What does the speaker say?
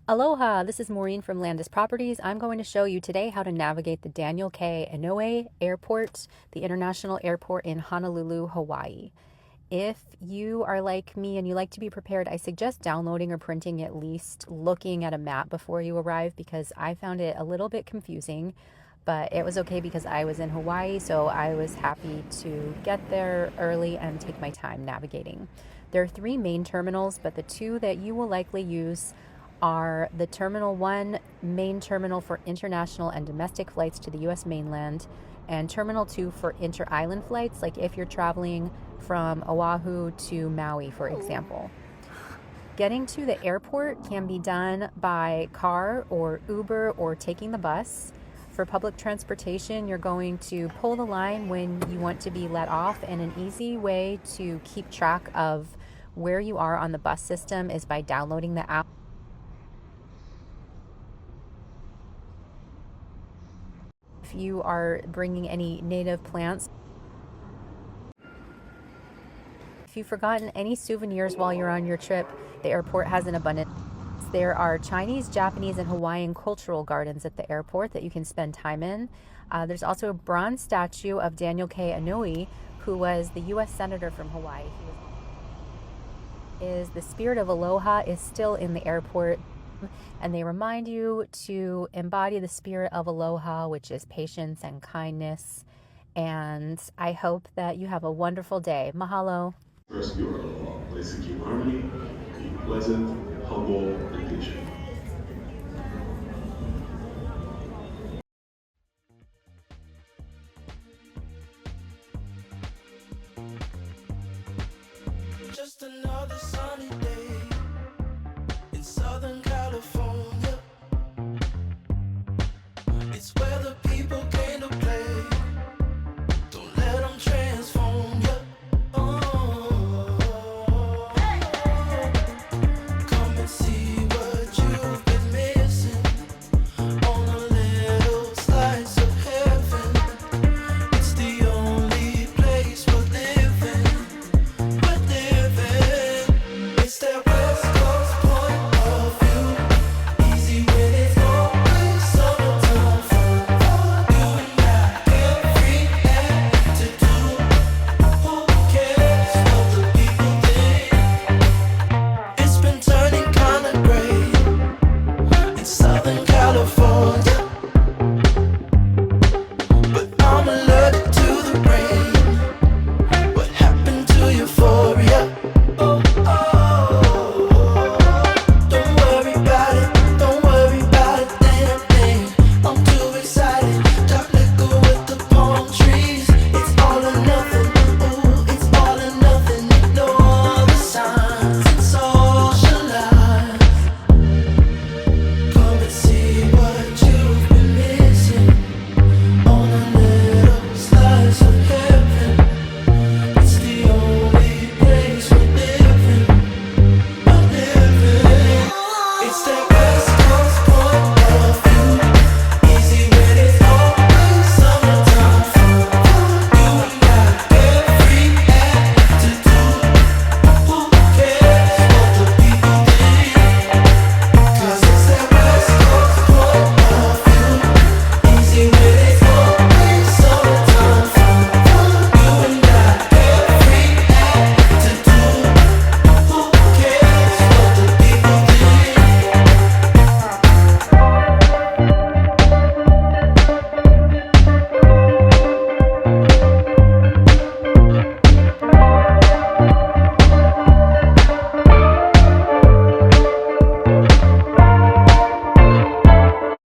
Aloha, this is Maureen from Landis Properties. I'm going to show you today how to navigate the Daniel K. Inouye Airport, the international airport in Honolulu, Hawaii. If you are like me and you like to be prepared, I suggest downloading or printing at least looking at a map before you arrive because I found it a little bit confusing, but it was okay because I was in Hawaii, so I was happy to get there early and take my time navigating. There are three main terminals, but the two that you will likely use are the Terminal 1 main terminal for international and domestic flights to the US mainland, and Terminal 2 for inter-island flights, like if you're traveling from Oahu to Maui, for example. Getting to the airport can be done by car or Uber or taking the bus. For public transportation, you're going to pull the line when you want to be let off, and an easy way to keep track of where you are on the bus system is by downloading the app. If you are bringing any native plants, if you've forgotten any souvenirs while you're on your trip, the airport has an abundance. There are Chinese, Japanese, and Hawaiian cultural gardens at the airport that you can spend time in. There's also a bronze statue of Daniel K. Inouye, who was the U.S. Senator from Hawaii. The spirit of aloha is still in the airport, and they remind you to embody the spirit of aloha, which is patience and kindness. And I hope that you have a wonderful day. Mahalo. Express your aloha by seeking harmony, being pleasant, humble, and patient.